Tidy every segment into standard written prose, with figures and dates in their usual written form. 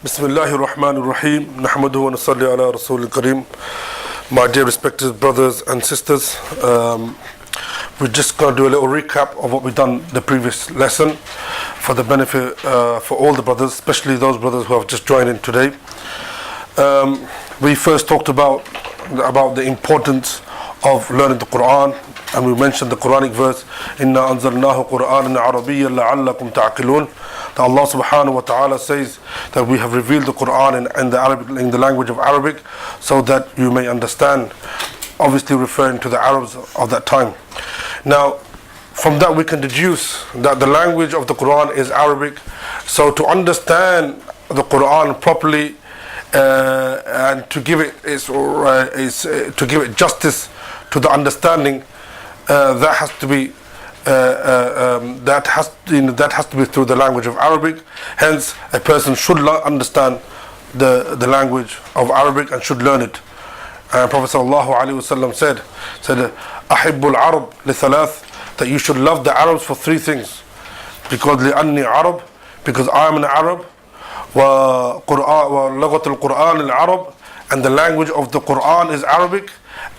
Bismillahir Rahmanir Rahim. Nahmaduhu wa nusalli ala Rasulil Kareem. My dear respected brothers and sisters, we're just going to do a little recap of what we've done the previous lesson for the benefit for all the brothers, especially those brothers who have just joined in today. We first talked about the importance of learning the Quran, and we mentioned the Quranic verse, Inna anzalnahu Qur'anan Arabiyyan la'allakum ta'qilun. That Allah subhanahu wa ta'ala says that we have revealed the Quran in the language of Arabic so that you may understand, obviously referring to the Arabs of that time. Now, from that we can deduce that the language of the Quran is Arabic. So to understand the Quran properly and to give it to give it justice to the understanding, that has to be through the language of Arabic. Hence, a person should understand the language of Arabic and should learn it. Prophet sallallahu alaihi wasallam said, "Ahibbul Arab li thalath," that you should love the Arabs for three things. Because li'anni Arab, because I am an Arab. Wa lughatul Quran al Arab, and the language of the Quran is Arabic.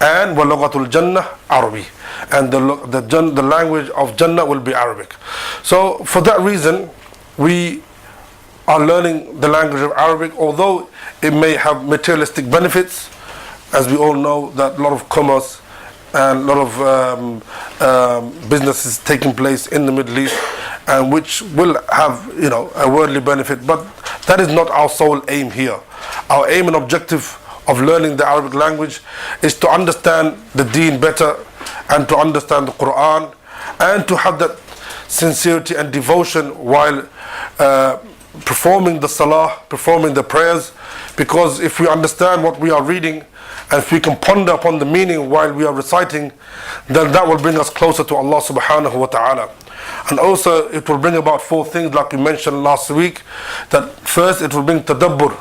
And wa lughatul Jannah Arabi, and the language of Jannah will be Arabic. So for that reason, we are learning the language of Arabic, although it may have materialistic benefits. As we all know, that a lot of commerce and a lot of businesses taking place in the Middle East, and which will have a worldly benefit, but that is not our sole aim here. Our aim and objective of learning the Arabic language is to understand the deen better, and to understand the Quran, and to have that sincerity and devotion while performing the salah, performing the prayers. Because if we understand what we are reading, and if we can ponder upon the meaning while we are reciting, then that will bring us closer to Allah subhanahu wa ta'ala. And also it will bring about four things, like we mentioned last week. That first, it will bring tadabbur.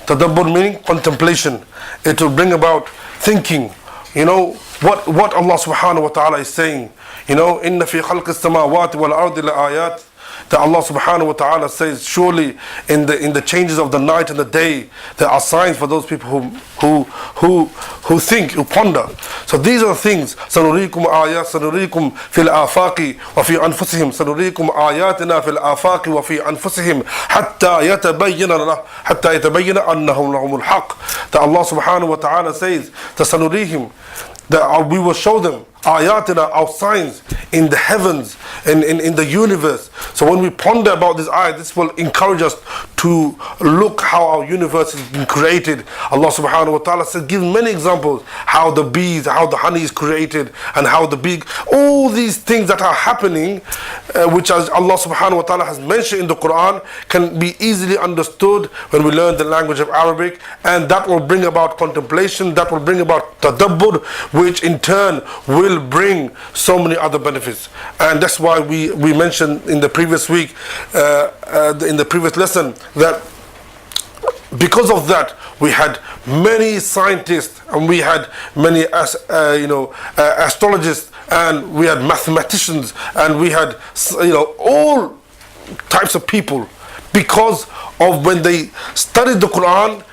Tadabbur meaning contemplation. It will bring about thinking. What Allah subhanahu wa ta'ala is saying. Inna fi khalqis samawati wal ardi la ayat. That Allah subhanahu wa ta'ala says, surely in the changes of the night and the day, there are signs for those people who think, who ponder. So these are things. Sanurikum ayat, sanurikum fil afaqi wa fi anfusihim, sanurikum ayatina fil afaqi wa fi anfusihim, hatta yatabayyana annahum lahumul haqq. That Allah subhanahu wa ta'ala says, that sanurihim, that we will show them ayatina, our signs in the heavens, in the universe. So when we ponder about this ayat, this will encourage us to look how our universe has been created. Allah subhanahu wa ta'ala says, give many examples, how the bees, how the honey is created, and how the bee, all these things that are happening, which as Allah subhanahu wa ta'ala has mentioned in the Quran, can be easily understood when we learn the language of Arabic, and that will bring about contemplation, that will bring about tadabbur, which in turn will bring so many other benefits. And that's why we mentioned in the previous week, in the previous lesson, that because of that we had many scientists, and we had many astrologists, and we had mathematicians, and we had all types of people, because of when they studied the Quran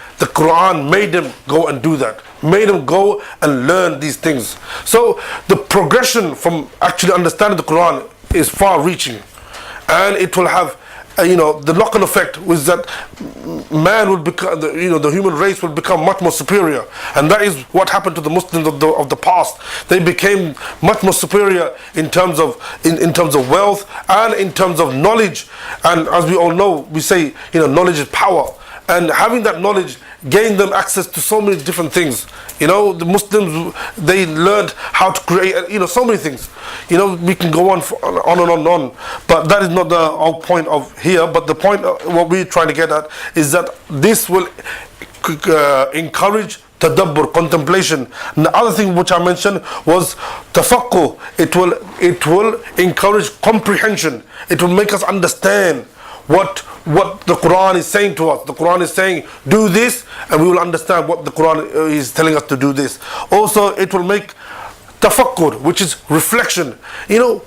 made them go and do that, made them go and learn these things. So the progression from actually understanding the Quran is far reaching, and it will have the knock-on effect was that man will become, the human race will become much more superior. And that is what happened to the Muslims of the past. They became much more superior in terms of wealth and in terms of knowledge. And as we all know, we say knowledge is power. And having that knowledge gained them access to so many different things. The Muslims, they learned how to create, so many things. We can go on and on. But that is not the whole point of here. But the point, what we're trying to get at, is that this will encourage tadabbur, contemplation. And the other thing which I mentioned was tafaqquh. It will encourage comprehension. It will make us understand what the Quran is saying to us. The Quran is saying, do this, and we will understand what the Quran is telling us to do this. Also, it will make tafakkur, which is reflection.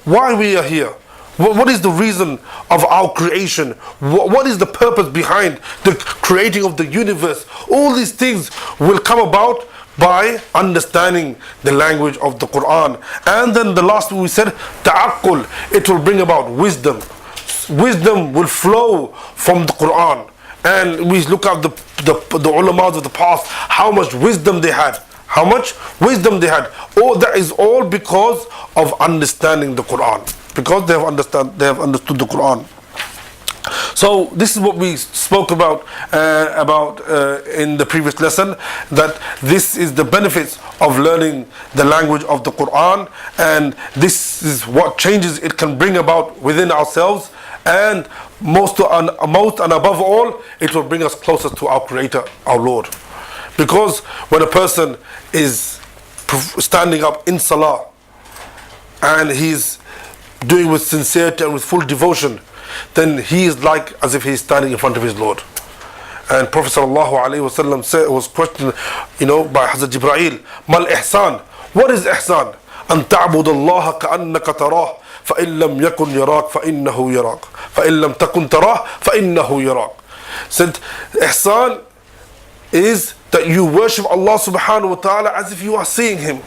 Why we are here. What is the reason of our creation? What is the purpose behind the creating of the universe? All these things will come about by understanding the language of the Quran. And then the last one we said, ta'aqqul, it will bring about wisdom. Wisdom will flow from the Quran. And we look at the ulamas of the past, how much wisdom they had. How much wisdom they had. All that is all because of understanding the Quran. Because they have understood the Quran. So this is what we spoke about in the previous lesson, that this is the benefits of learning the language of the Quran, and this is what changes it can bring about within ourselves, and most and above all, it will bring us closer to our Creator, our Lord. Because when a person is standing up in Salah and he's doing with sincerity and with full devotion, then he is like as if he is standing in front of his Lord. And Prophet ﷺ was questioned, by Hazrat Jibreel, Mal ihsan? What is ihsan? An ta'bud Allah ka'annaka tarah, fa'in lam yakun yarak, fa'innahu yarak, fa'in lam takun tarah, fa'innahu yarak. Said, ihsan is that you worship Allah subhanahu wa ta'ala as if you are seeing Him.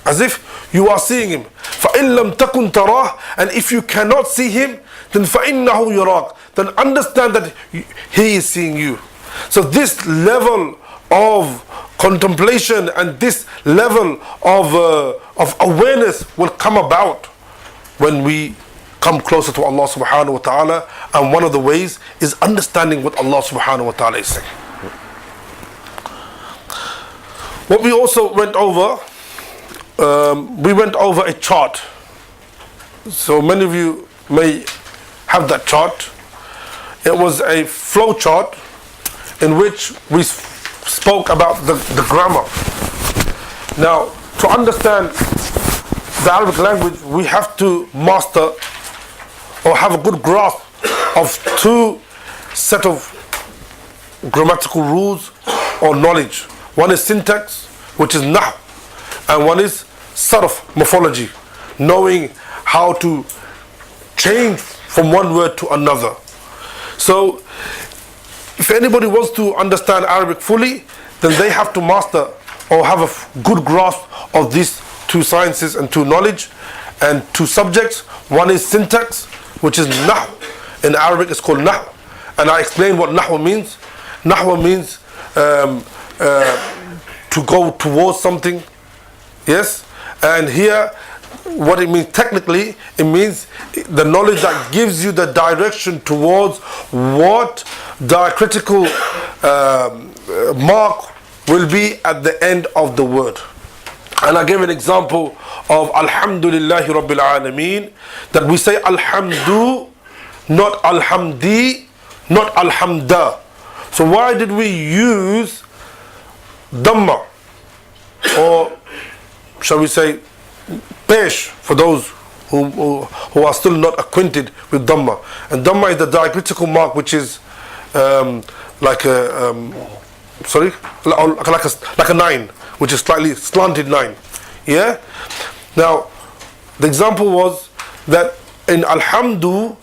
As if you are seeing Him. فَإِن لَمْ تَكُنْ تَرَاهُ, and if you cannot see Him, then فَإِنَّهُ يَرَاكَ, then understand that He is seeing you. So this level of contemplation and this level of awareness will come about when we come closer to Allah subhanahu wa ta'ala, and one of the ways is understanding what Allah subhanahu wa ta'ala is saying. What we also went over, we went over a chart. So many of you may have that chart. It was a flow chart in which we spoke about the grammar. Now, to understand the Arabic language, we have to master or have a good grasp of two set of grammatical rules or knowledge. One is syntax, which is nahm, and one is sarf, morphology, knowing how to change from one word to another. So if anybody wants to understand Arabic fully, then they have to master or have a good grasp of these two sciences and two knowledge and two subjects. One is syntax, which is nahm. In Arabic it's called nahm, and I explained what nahwa means. Nahwa means to go towards something, yes. And here, what it means technically, it means the knowledge that gives you the direction towards what diacritical mark will be at the end of the word. And I gave an example of Alhamdulillahi Rabbil Alameen, that we say Alhamdu, not Alhamdi, not Alhamda. So why did we use Dhamma, or shall we say Pesh, for those who are still not acquainted with Dhamma? And Dhamma is the diacritical mark, which is like a 9, which is slightly slanted 9. Yeah. Now, the example was that in Alhamdu,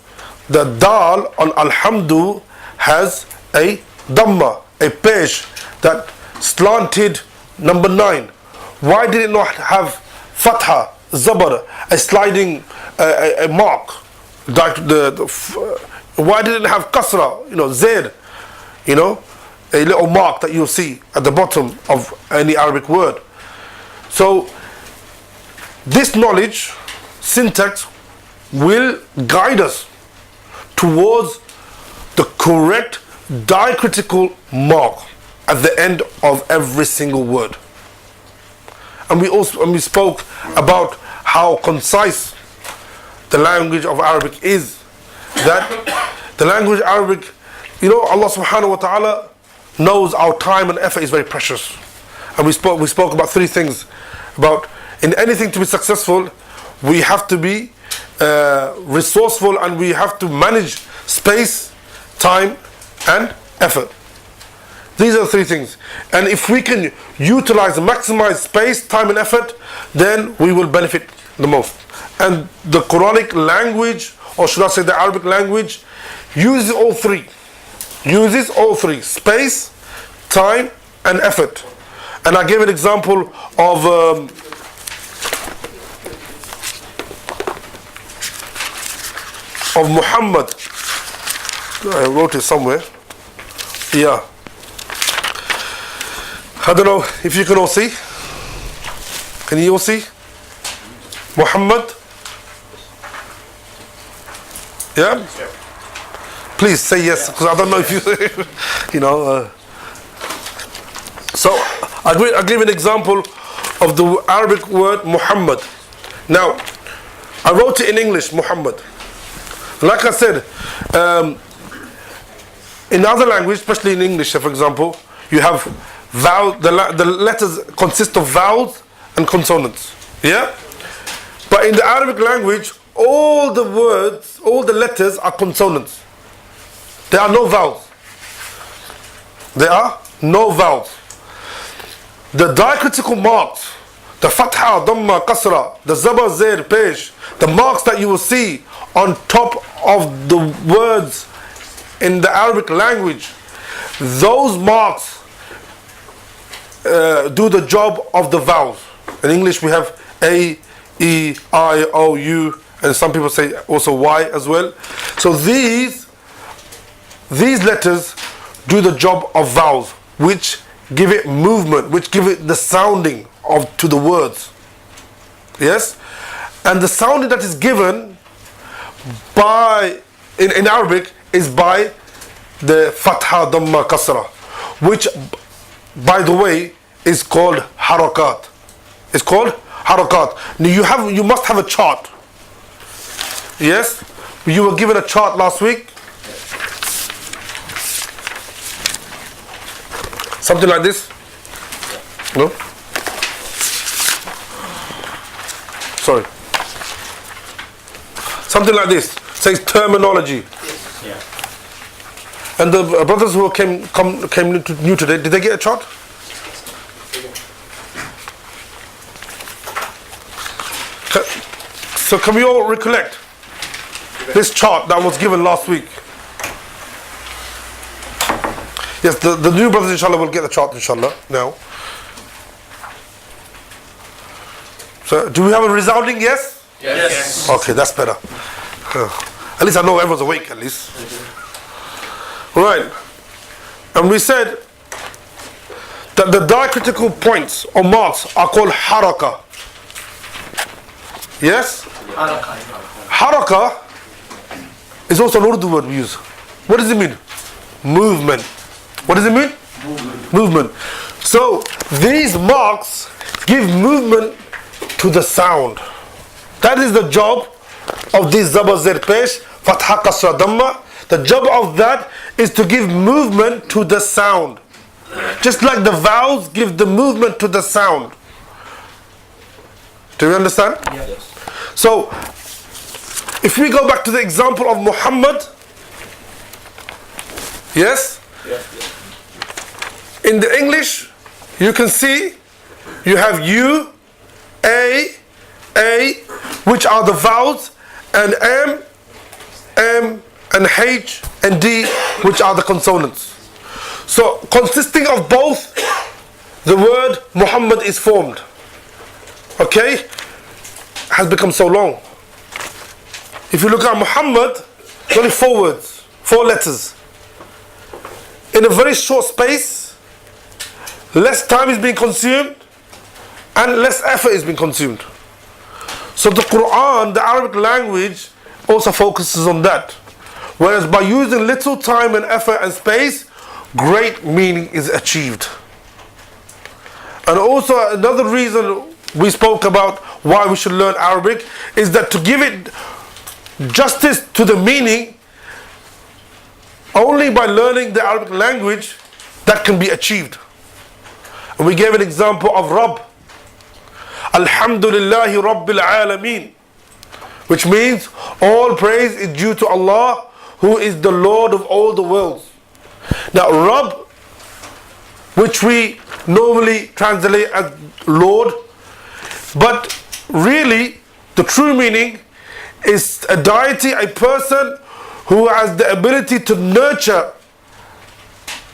the Dal on Alhamdu has a Dhamma, a Pesh, that slanted number 9. Why did it not have Fatha, Zabar, a sliding a mark? Why did it have Kasra, Z, a little mark that you'll see at the bottom of any Arabic word? So this knowledge, syntax, will guide us towards the correct diacritical mark at the end of every single word. And we spoke about how concise the language of Arabic is. That the language Arabic, Allah subhanahu wa ta'ala knows our time and effort is very precious. And we spoke about three things. About in anything to be successful, we have to be resourceful, and we have to manage space, time and effort. These are the three things. And if we can utilize and maximize space, time and effort, then we will benefit the most. And the Quranic language or should I say the Arabic language, uses all three. Uses all three: space, time, and effort. And I gave an example of Muhammad. I wrote it somewhere. Yeah. I don't know if you can all see. Can you all see? Muhammad? Yeah? Please say yes, because I don't know if you, So, I'll give an example of the Arabic word Muhammad. Now, I wrote it in English, Muhammad. Like I said, in other language, especially in English, for example, you have vowel. The letters consist of vowels and consonants. Yeah? But in the Arabic language, all the words, all the letters are consonants. There are no vowels. There are no vowels. The diacritical marks, the fatha, dhamma, kasra, the zaba, zair, pesh, the marks that you will see on top of the words in the Arabic language, those marks do the job of the vowels. In English we have A, E, I, O, U, and some people say also Y as well. So these letters do the job of vowels, which give it movement, which give it the sounding to the words. Yes? And the sounding that is given by in Arabic is by the fatha, dhamma, kasra, which by the way is called harakat. It's called harakat. Now you must have a chart. Yes? You were given a chart last week. Something like this? No? Sorry. Something like this. Says terminology. Yeah. And the brothers who came new today, did they get a chart? So can we all recollect this chart that was given last week? Yes, the new brothers inshallah will get the chart inshallah now. So do we have a resounding yes? Yes. Okay, that's better. At least I know everyone's awake at least. Right. And we said that the diacritical points or marks are called haraka. Yes? Haraka is also an Urdu word we use. What does it mean? Movement. What does it mean? Movement. So these marks give movement to the sound. That is the job of these zaba, zir, pesh, fatha, kasra, dhamma. The job of that is to give movement to the sound. Just like the vowels give the movement to the sound. Do you understand? Yes. So, if we go back to the example of Muhammad, yes? Yes. In the English, you can see you have U, A, which are the vowels, and M, and H, and D, which are the consonants. So, consisting of both, the word Muhammad is formed. Okay? Has become so long. If you look at Muhammad, it's only 4 words, 4 letters. In a very short space, less time is being consumed and less effort is being consumed. So the Quran, the Arabic language, also focuses on that. Whereas by using little time and effort and space, great meaning is achieved. And also another reason we spoke about why we should learn Arabic is that to give it justice to the meaning, only by learning the Arabic language that can be achieved. And we gave an example of Rabb. Alhamdulillahi Rabbil Alameen, which means all praise is due to Allah, who is the Lord of all the worlds. Now Rabb, which we normally translate as Lord, but really the true meaning is a deity, a person who has the ability to nurture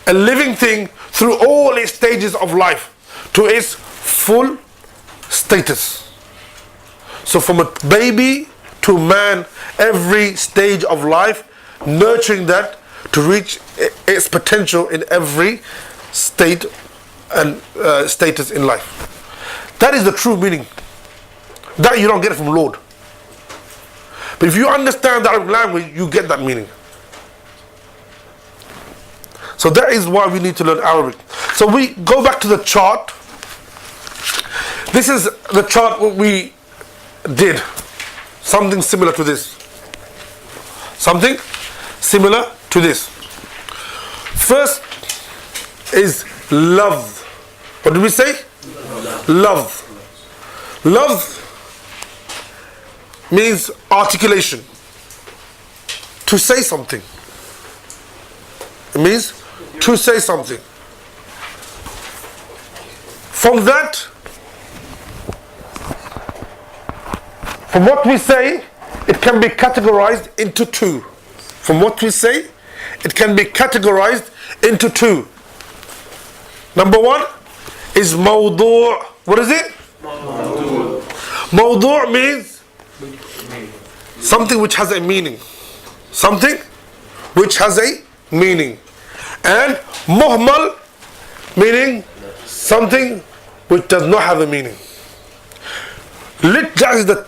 a living thing through all its stages of life to its full status. So from a baby to man, every stage of life, nurturing that to reach its potential in every state and status in life. That is the true meaning. That you don't get it from Lord. But if you understand the Arabic language, you get that meaning. So that is why we need to learn Arabic. So we go back to the chart. This is the chart what we did. Something similar to this. Something similar to this. First is love. What did we say? Love. Love means articulation. To say something. It means to say something. From that, from what we say, it can be categorized into two. From what we say, it can be categorized into two. Number one is mawdu'. What is it? Mawdu'. Mawdu' means something which has a meaning. Something which has a meaning. And muhmal meaning something which does not have a meaning. That is the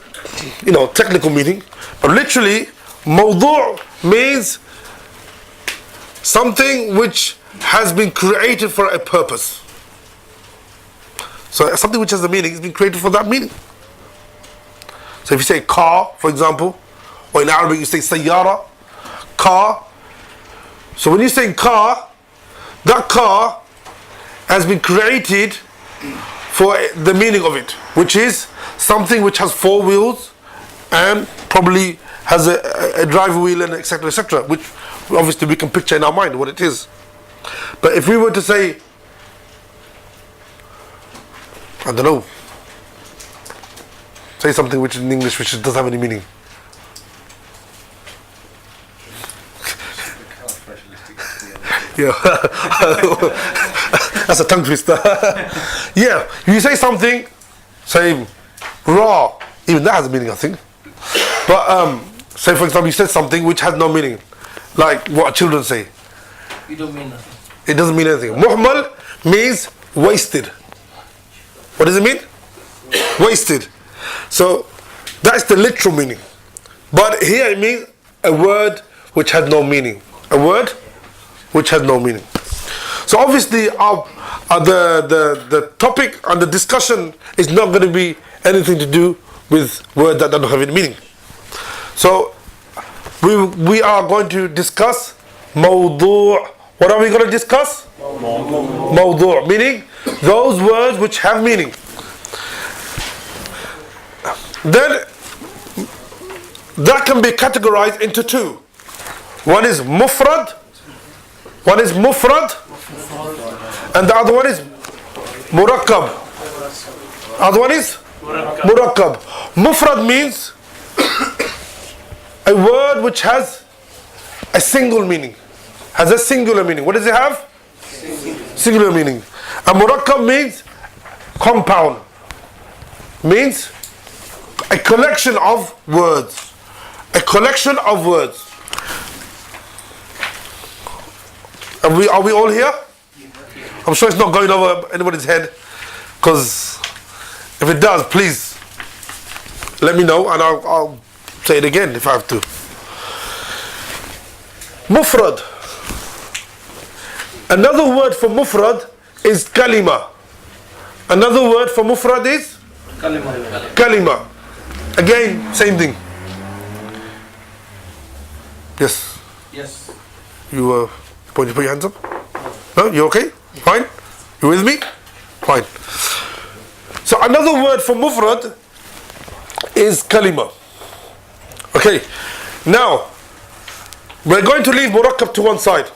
technical meaning. But literally, mawdu' means something which has been created for a purpose. So something which has a meaning has been created for that meaning. So if you say car, for example, or in Arabic you say sayyara, car. So when you say car, that car has been created for the meaning of it, which is something which has four wheels and probably has a driver wheel and etc., etc., which obviously we can picture in our mind what it is. But if we were to say, I don't know, say something which is in English which doesn't have any meaning. Yeah, that's a tongue twister. Yeah, you say something, say raw, even that has a meaning, I think. But say for example, you said something which has no meaning, like what children say. It don't mean nothing. It doesn't mean anything. Muhmal means wasted. What does it mean? Wasted. So that's the literal meaning. But here it means a word which has no meaning. A word which has no meaning. So obviously the topic and the discussion is not going to be anything to do with words that don't have any meaning. So we are going to discuss mawdu'. What are we going to discuss? Mawdu', meaning those words which have meaning. Then that can be categorized into two. One is mufrad. One is mufrad, and the other one is murakkab. Other one is murakkab. Mufrad means a word which has a single meaning, has a singular meaning. What does it have? Singular meaning. And murakkab means compound, means a collection of words. A collection of words. Are we all here? I'm sure it's not going over anybody's head, because if it does, please let me know and I'll say it again if I have to. Mufrad. Another word for mufrad is kalima. Another word for mufrad is kalima. Again, same thing. Yes. Yes. You put your hands up. No, you okay? Fine. You with me? Fine. So another word for mufrad is kalima. Okay. Now we're going to leave murakkab to one side.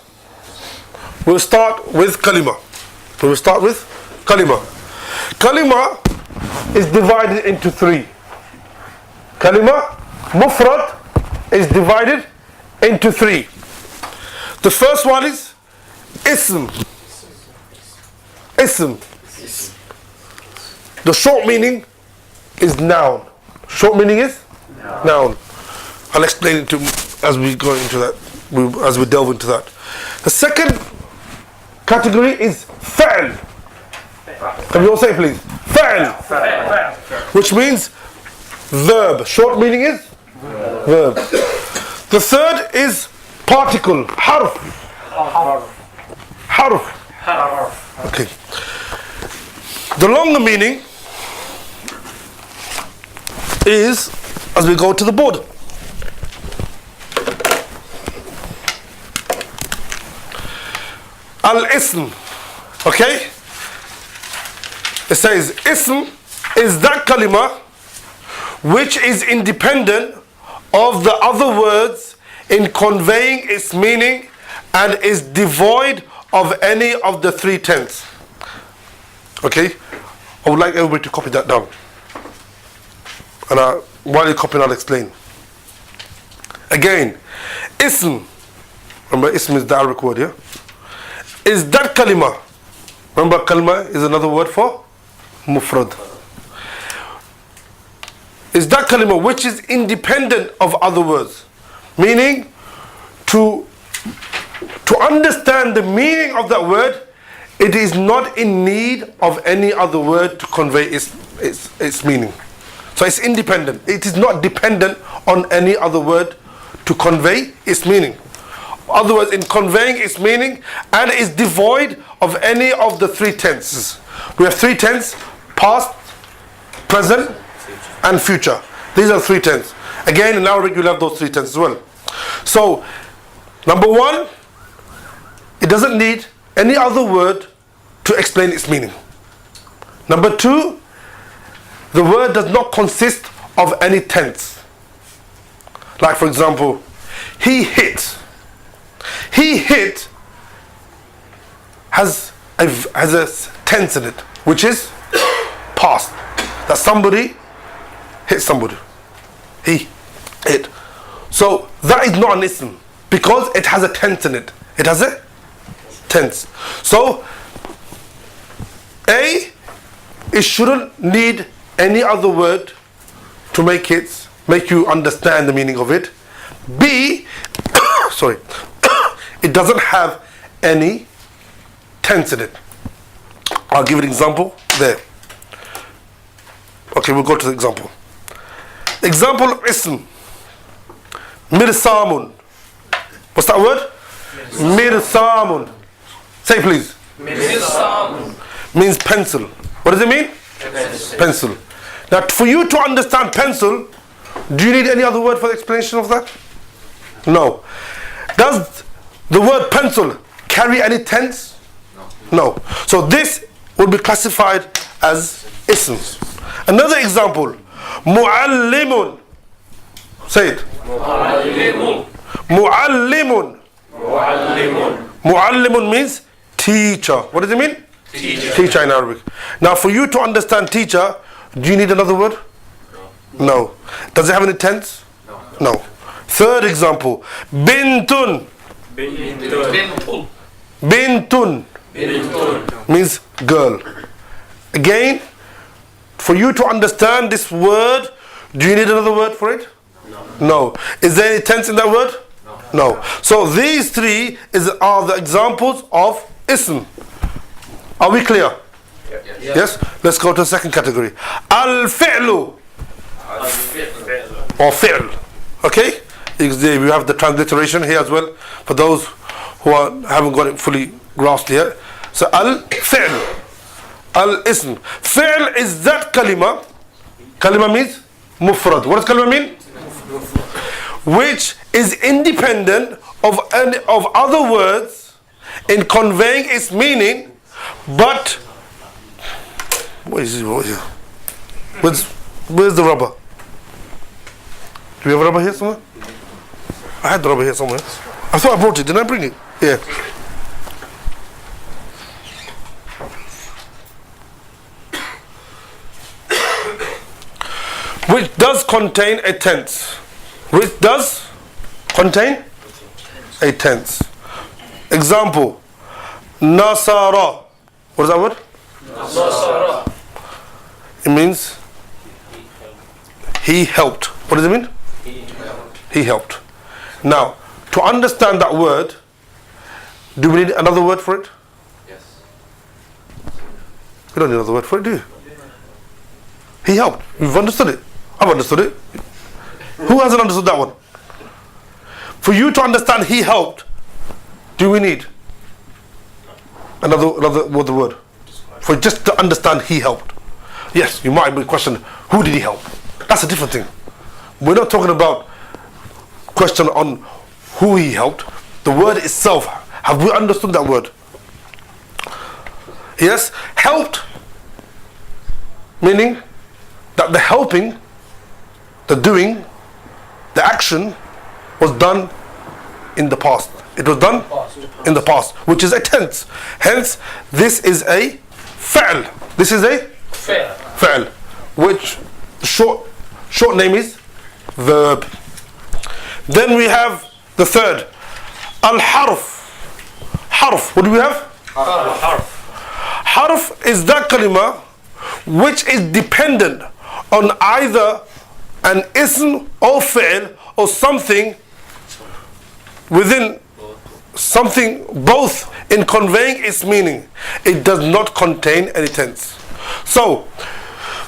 We'll start with kalima. We will start with kalima. Kalima is divided into three. Kalima Mufrad is divided into three. The first one is ism. Ism. The short meaning is noun. Short meaning is noun. I'll explain it to as we go into that, as we delve into that. The second category is fa'l. Can you all say please? Fa'l. Which means verb. Short meaning is verb. The third is particle. Harf. Harf. Okay. The longer meaning is as we go to the board. Al-ism. Okay? It says ism is that kalima which is independent of the other words in conveying its meaning and is devoid of any of the three tenses. Okay? I would like everybody to copy that down. And while you're copying, I'll explain. Again, ism. Remember, ism is the Arabic word, yeah? Is that kalima. Remember, kalima is another word for mufrad. Is that kalima which is independent of other words. Meaning, to understand the meaning of that word, it is not in need of any other word to convey its meaning. So it's independent. It is not dependent on any other word to convey its meaning. Other words, in conveying its meaning, and is devoid of any of the three tenses. We have three tenses: past, present, and future. These are three tenses. Again, in Arabic, you'll have those three tenses as well. So, number one, it doesn't need any other word to explain its meaning. Number two, the word does not consist of any tense. Like, for example, he hit. He hit has a tense in it, which is past. That somebody hit somebody. He hit. So that is not an ism because it has a tense in it. It has a tense. So A, it shouldn't need any other word to make you understand the meaning of it. B, sorry, it doesn't have any tense in it. I'll give an example there. Okay, we'll go to the example. Example of ism. Mirsamun. What's that word? Mirsamun. Say please. Mirsamun. Means pencil. What does it mean? Pencil. Now for you to understand pencil, do you need any other word for the explanation of that? No. Does the word pencil carry any tense? No. So this would be classified as ism. Another example. Mu'allimun. Say it. Mu'allimun. Mu'allimun. Mu'allimun. Mu'allimun means teacher. What does it mean? Teacher. Teacher in Arabic. Now for you to understand teacher, do you need another word? No. Does it have any tense? No. Third example. Bintun. Bintun. Bintun. Bintun. Means girl. Again, for you to understand this word, do you need another word for it? No. Is there any tense in that word? No. So these three are the examples of ism. Are we clear? Yes? Let's go to the second category. Al-fi'lu. Or fi'l. Okay? We have the transliteration here as well for those who haven't got it fully grasped yet. So al-fi'l. Al-ism. Fi'l is that kalima. Kalima means mufrad. What does kalima mean? Which is independent of other words in conveying its meaning, but where's the rubber? Do we have rubber here somewhere? I had the rubber here somewhere. I thought I brought it. Didn't I bring it? Yeah. Which does contain a tense. which does contain a tense. Example, Nasara. What is that word? Nasara. It means he helped. What does it mean? He helped. Now, to understand that word, do we need another word for it? Yes. We don't need another word for it, do you? He helped. You've understood it. I've understood it. Who hasn't understood that one? For you to understand he helped, do we need another word? For just to understand he helped. Yes, you might be questioning, who did he help? That's a different thing. We're not talking about question on who he helped. The word itself, have we understood that word? Yes, helped, meaning that the helping, the doing, the action was done in the past. It was done in the past, which is a tense. Hence, this is a fa'al. This is a fa'al, which short name is verb. Then we have the third, al-harf. Harf, what do we have? Harf is that kalima which is dependent on either an ism or fi'l or something within something, both in conveying its meaning. It does not contain any tense. So,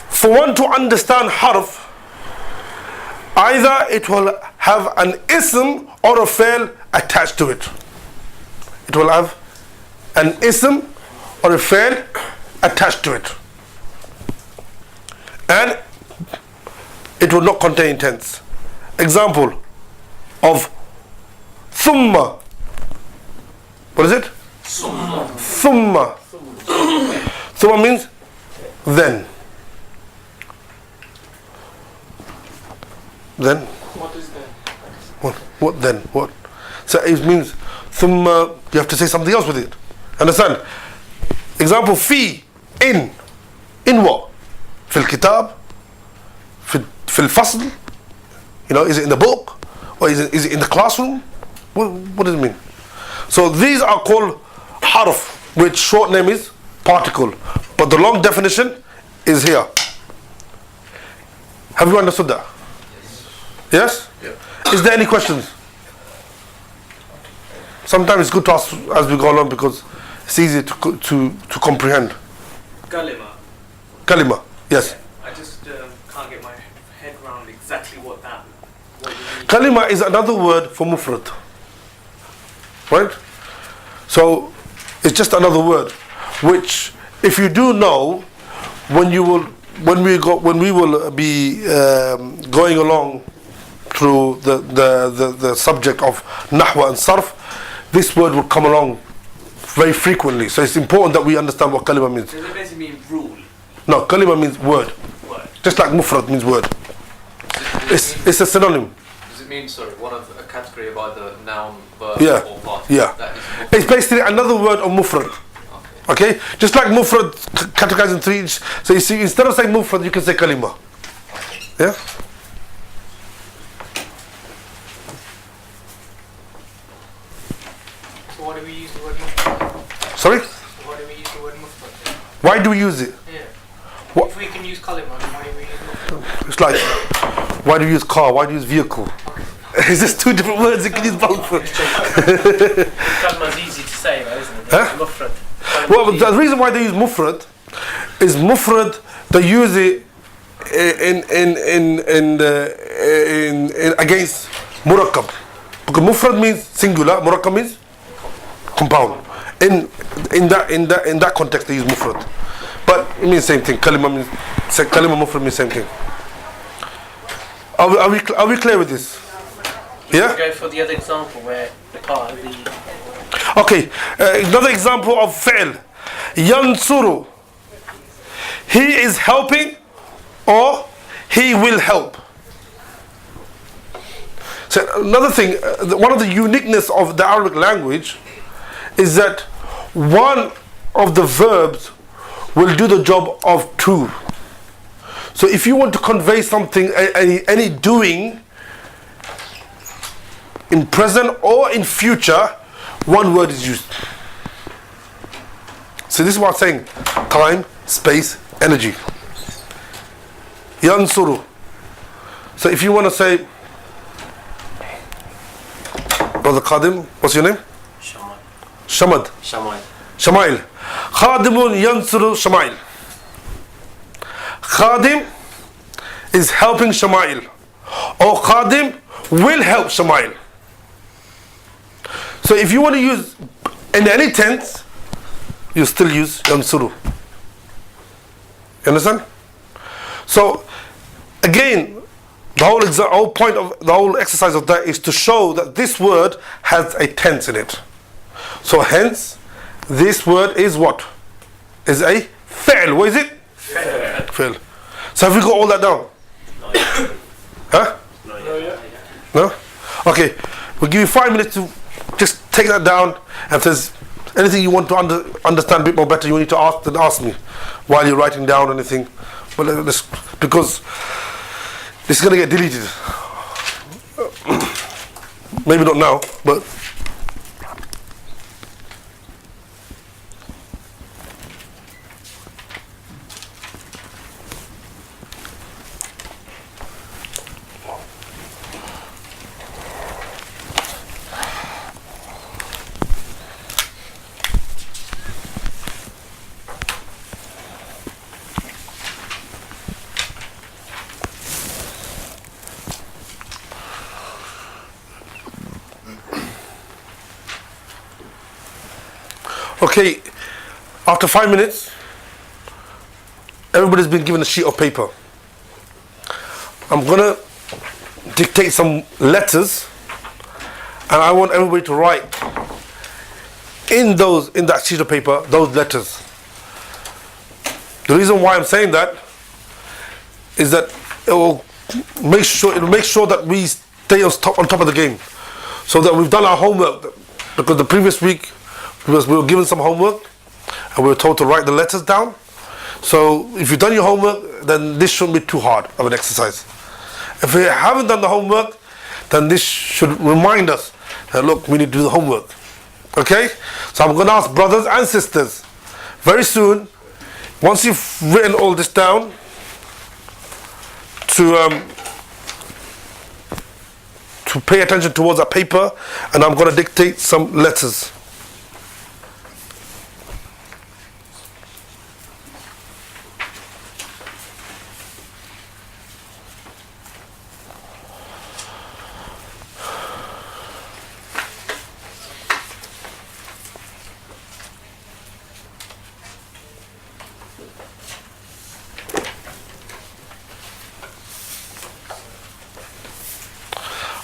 for one to understand harf, either it will have an ism or a fi'l attached to it. It will have an ism or a fi'l attached to it. And it will not contain tense. Example of thumma. What is it? Thumma. Thumma means then. Then? What is then? What then? What? So it means thumma, you have to say something else with it. Understand? Example, fi, in. In what? Fil kitab? Fil fasl? You know, is it in the book? Or is it in the classroom? What does it mean? So these are called harf, which short name is particle. But the long definition is here. Have you understood that? Yes? Yeah. Is there any questions? Sometimes it's good to ask as we go along because it's easy to comprehend. Kalima. Kalima, yes. I just can't get my head around exactly what you mean. Kalima is another word for mufrad. Right? So it's just another word, which if you do know, when we will be going along through the subject of nahwa and sarf, this word will come along very frequently. So it's important that we understand what kalima means. Does it basically mean rule? No, kalima means word. Word. Just like mufrad means word. It's a synonym. Does it mean, sorry, one of a category of either noun, verb, Yeah. or part? Yeah. That is It's basically another word of mufrad. Okay? Just like mufrad categorized in three. So you see, instead of saying mufrad, you can say kalima. Yeah? So why do we use the word mufrad? Sorry? Why do we use the word mufrad? Why do we use it? Yeah. What? If we can use kalima, then why do we use mufrad? It's like, why do you use car? Why do you use vehicle? Is this two different words? You can use both. Kalma's easy to say, though, isn't it? Huh? Mufrad. Well, the reason why they use mufrad is mufrad. They use it in against murakkab, because mufrad means singular, murakkab means compound. In that context, they use mufrad, but it means same thing. Kalima mufrad means same thing. Are we clear with this? Yeah. Go for the other example where the car, Okay, another example of fi'l. Yansuru. He is helping or he will help. So another thing, one of the uniqueness of the Arabic language is that one of the verbs will do the job of two. So if you want to convey something, any doing, in present or in future, one word is used. So this is what I'm saying. Time, space, energy. Yansuru. So if you want to say, Brother Qadim, what's your name? Shaman. Shamad. Shaman. Shamail. Khadimun yansuru Shamail. Khadim is helping Shamail. Or Khadim will help Shamail. So if you want to use in any tense, you still use yansuru. You understand? So again, the whole point of the whole exercise of that is to show that this word has a tense in it. So hence, this word is what? Is a fi'l. What is it? Fi'l. So have we got all that down? Huh? No? Okay. We'll give you 5 minutes to just take that down. And if there's anything you want to understand a bit more better, you need to ask, then ask me while you're writing down anything. But because this is going to get deleted. Maybe not now, but okay, after 5 minutes, everybody's been given a sheet of paper. I'm gonna dictate some letters, and I want everybody to write in that sheet of paper those letters. The reason why I'm saying that is that it'll make sure that we stay on top of the game, so that we've done our homework. Because the previous week, because we were given some homework and we were told to write the letters down. So if you've done your homework, then this shouldn't be too hard of an exercise. If we haven't done the homework, then this should remind us that look, we need to do the homework. Okay? So I'm going to ask brothers and sisters very soon, once you've written all this down, to pay attention towards that paper, and I'm going to dictate some letters.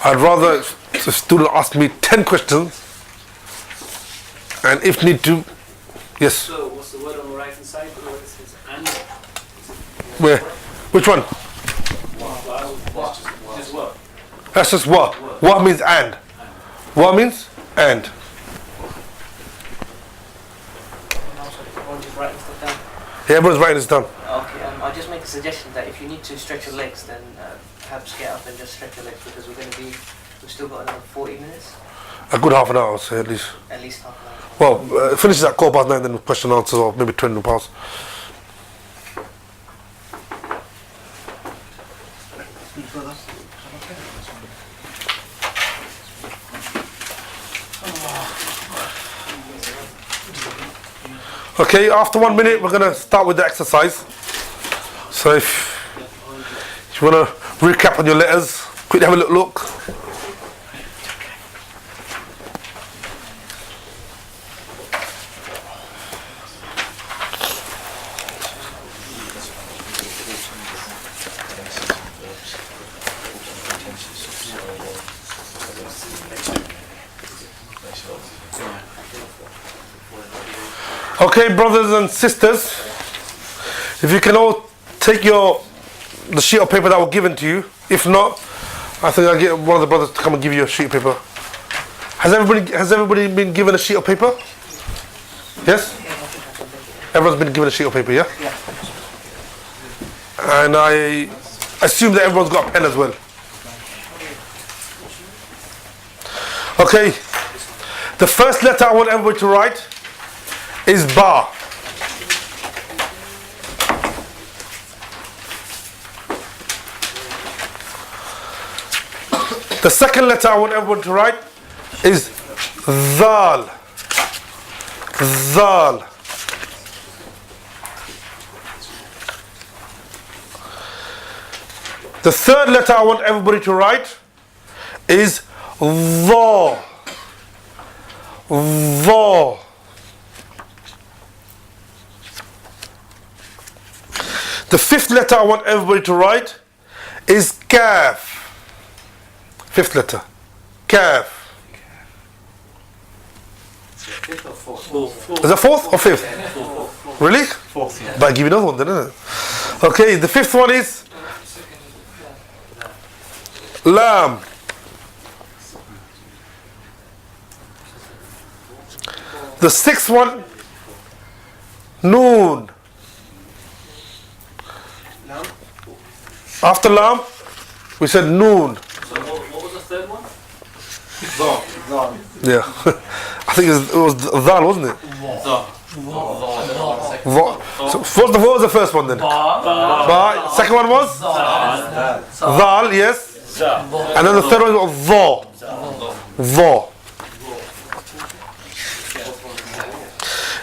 I'd rather a student ask me 10 questions, and if need to, yes. So what's the word on the right hand side? The word that says and? Where? Which one? Just what? That's just what. What means and. What means and. Everyone just writing stuff down. Yeah, everyone's writing this down. Okay, I'll just make a suggestion that if you need to stretch your legs, then perhaps get up and just stretch your legs, because we've still got another 40 minutes. A good half an hour, I'll say at least. At least half an hour. Well, finishes at 9:15, then question and answers, or maybe 20 past. Okay, after 1 minute, we're going to start with the exercise. So if you want to recap on your letters, quickly have a little look. Okay, brothers and sisters, if you can all take the sheet of paper that was given to you. If not, I think I'll get one of the brothers to come and give you a sheet of paper. Has everybody been given a sheet of paper? Yes? Everyone's been given a sheet of paper, yeah? Yeah. And I assume that everyone's got a pen as well. Okay. The first letter I want everybody to write is Ba. The second letter I want everyone to write is Zal. Zal. The third letter I want everybody to write is Dha. Dha. The fifth letter I want everybody to write is Kaf. Fifth letter. Kaf. Fifth or fourth? Is that fourth or fifth? Really? Fourth, yeah. But I give you another one then, isn't it? Okay, the fifth one is Lam. The sixth one, Noon. After Lam, we said Noon. So what was the third one? Yeah. I think it was Dhal, wasn't it? Dha. So what was the first one then? Ba. Second one was? Dhal, yes. And then the third one was Dha. Dha.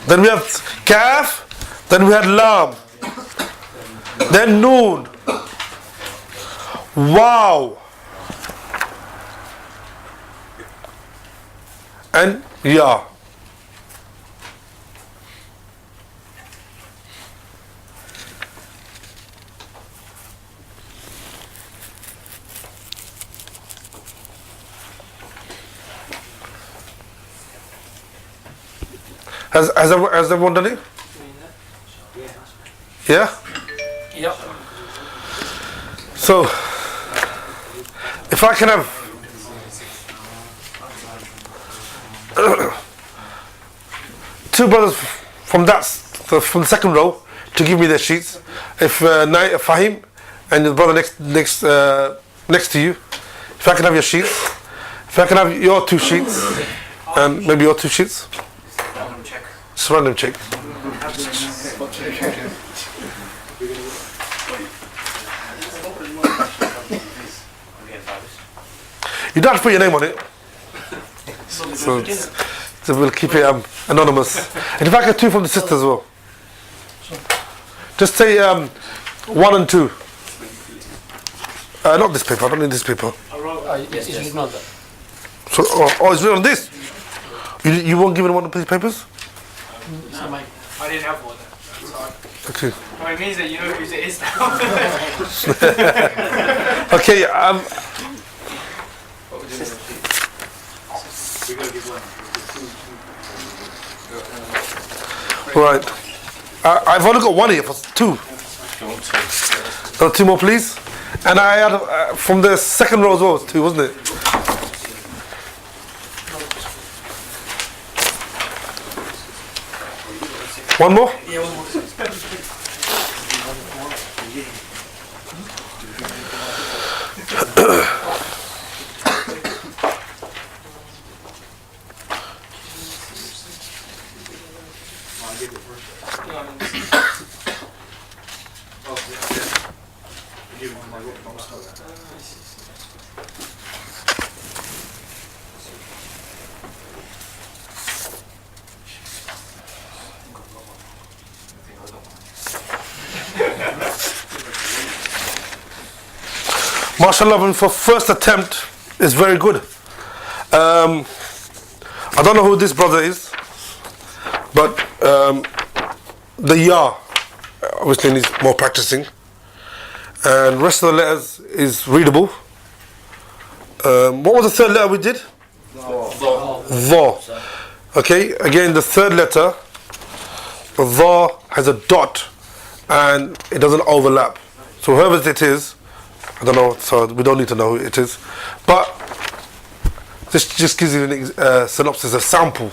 Then we have Kaf. Then we had Lam. Then Noon. Wow. And Ya. Has everyone done it? Yeah? Yep. So, if I can have two brothers from from the second row to give me their sheets. If Fahim and your brother next to you, if I can have your sheets, if I can have your two sheets, and maybe your two sheets. Just random check. You don't have to put your name on it. So we'll keep it anonymous. And if I get two from the sister as well. Just say 1 and 2. Not this paper, I don't need this paper. Yes, not that. So, it's written on this? You won't give me one of these papers? I didn't have one. Sorry. Okay. Well, it means that you know whose it is now. Okay, right. I've only got one here for two. Two more, please. And I had from the second row as well, two, wasn't it? One more? Yeah, one more. MashaAllah, for first attempt is very good. I don't know who this brother is, but the Ya obviously needs more practicing, and rest of the letters is readable. What was the third letter we did? Dha. Okay, again the third letter, Dha has a dot and it doesn't overlap. So whoever it is, I don't know, so we don't need to know who it is. But this just gives you a synopsis, a sample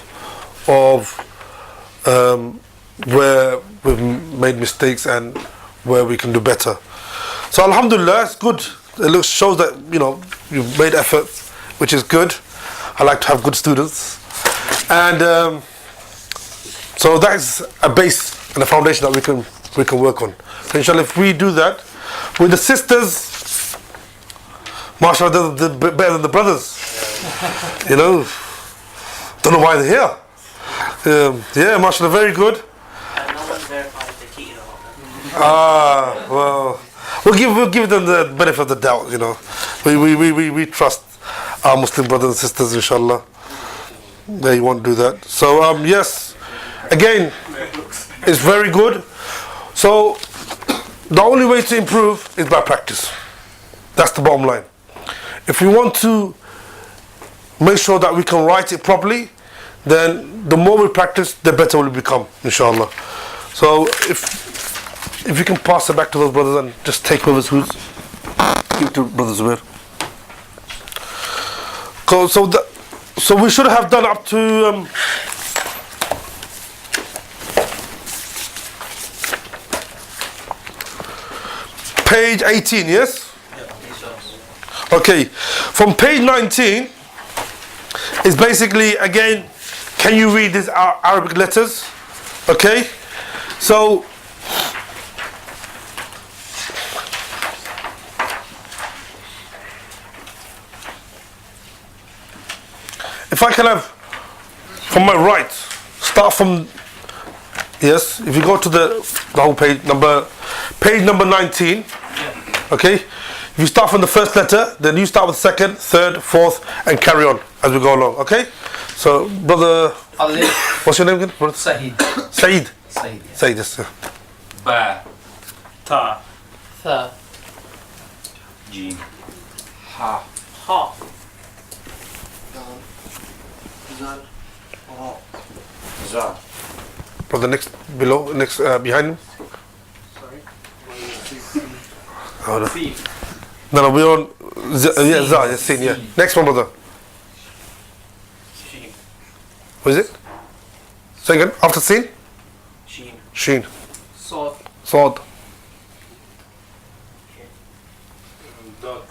of where we've made mistakes and where we can do better. So alhamdulillah, it's good. It shows that you've made effort, which is good. I like to have good students. And so that is a base and a foundation that we can work on. So inshallah, if we do that with the sisters, mashallah, they're better than the brothers. You know, don't know why they're here. Yeah, mashallah, very good. No one's verified if they're cheating or not. Well, we'll give them the benefit of the doubt. You know, we trust our Muslim brothers and sisters, inshallah. They won't do that. So yes, again, it's very good. So the only way to improve is by practice. That's the bottom line. If we want to make sure that we can write it properly, then the more we practice, the better we'll become, inshallah. So if you can pass it back to those brothers and just take with us who's give it to Brother Zubair. So we should have done up to page 18, yes? Okay, from page 19 is basically, again, can you read these Arabic letters? Okay, so if I can have from my right, start from, yes, if you go to the whole page number 19, okay, if you start from the first letter, then you start with second, third, fourth, and carry on as we go along, okay? So, brother, what's your name again? Brother? Saeed. Saeed. Saeed. Saeed, yes, sir. Ba. Ta. Tha. Jim. Ha. Ha. Za. Brother, next below, next behind him. Sorry. Oh, no. Sin. No, we're on yeah, Za, yes, Sin, yeah. Next one, brother. Sheen. What is it? Say again, after Sin? Sheen. Sheen. Sod. Sod. Dot.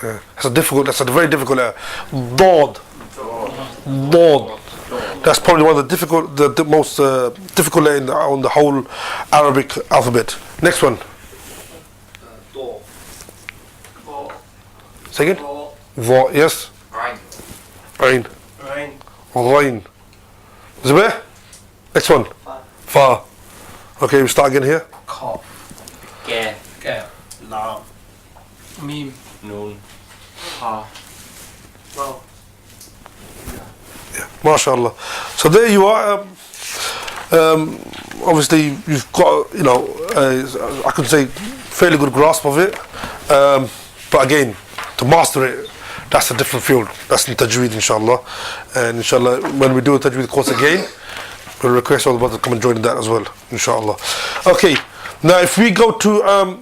That's a very difficult Dod. Dod. That's probably one of the most difficult on the whole Arabic alphabet. Next one. Do. Go. Say again? Go. Va, yes. Ain. Ain. Rain. Ghain. Zubair? Next one. Fa. Okay, we start again here. Kaf. Ge. Ge. Lam. Mim. Nun. Ha. Wow. MashaAllah. So there you are. Obviously, you've got, I could say, fairly good grasp of it. But again, to master it, that's a different field. That's in Tajweed, inshallah. And inshallah, when we do a Tajweed course again, we'll request all the brothers to come and join in that as well, inshallah. Okay, now if we go to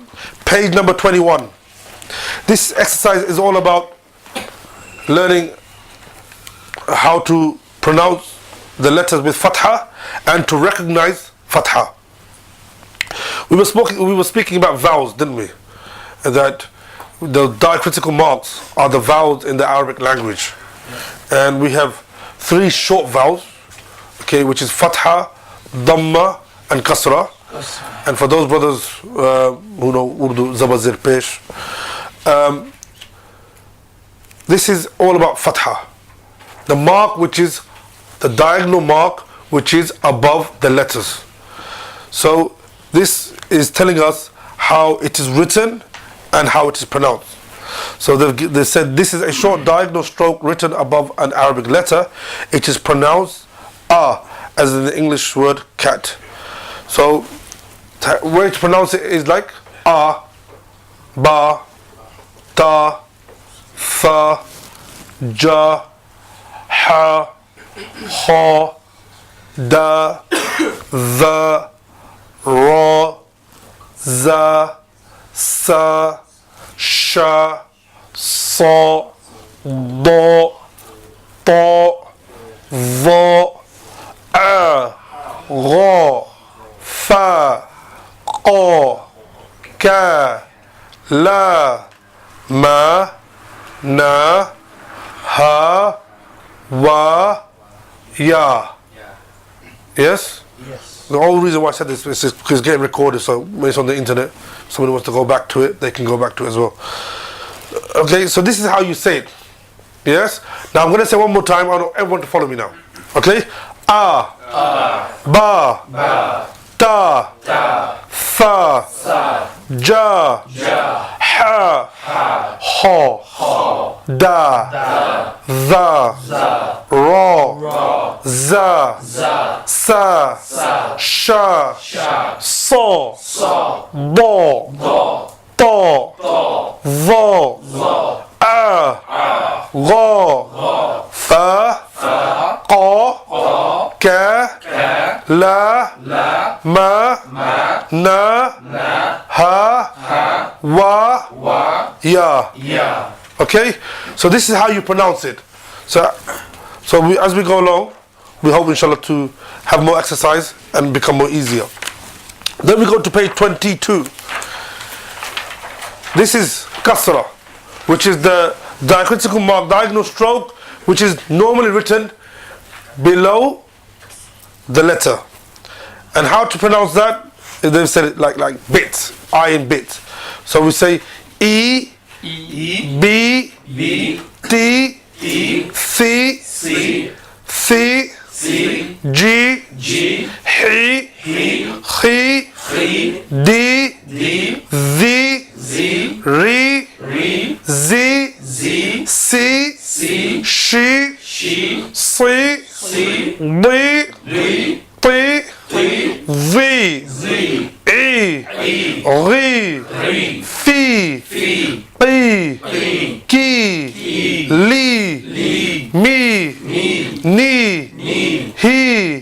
page number 21, this exercise is all about learning how to pronounce the letters with fatha and to recognize fatha. We were speaking about vowels, didn't we? That the diacritical marks are the vowels in the Arabic language, and we have three short vowels, okay, which is fatha, dhamma, and kasra. And for those brothers who know Urdu, zabazir pesh, this is all about fatha, the mark which is the diagonal mark which is above the letters. So this is telling us how it is written and how it is pronounced. So they said this is a short diagonal stroke written above an Arabic letter. It is pronounced as in the English word cat. So the way to pronounce it is like ba, ta, tha, ja, ha, ha, da, the, ra, za, sa, sha, sa, da, ta, va, a, ra, fa, qa, ka, la, ma, na, ha, wa, ya. Yes? Yes. The only reason why I said this is because it's getting recorded, so when it's on the internet, somebody wants to go back to it, they can go back to it as well. Okay, so this is how you say it. Yes? Now I'm going to say one more time, I want everyone to follow me now. Okay? A, ba, ta, tha, ja, ha, ho, da, za, ra, za, sa, sha, so, do, to, vo, a, go, fa, qa, ka, la, ma, na, ha, wa, ya. Okay? So this is how you pronounce it. So as we go along, we hope inshallah to have more exercise and become more easier. Then we go to page 22. This is kasra, which is the diacritical mark, diagonal stroke, which is normally written below the letter. And how to pronounce that? They've said it like bits, I in bits. So we say E, B, T, C, G, H, D, Z, Re, Z, C, She, C, D, P, V, E, Ri, Fi, Qi, Ki, Li, Mi, Ni, Hi,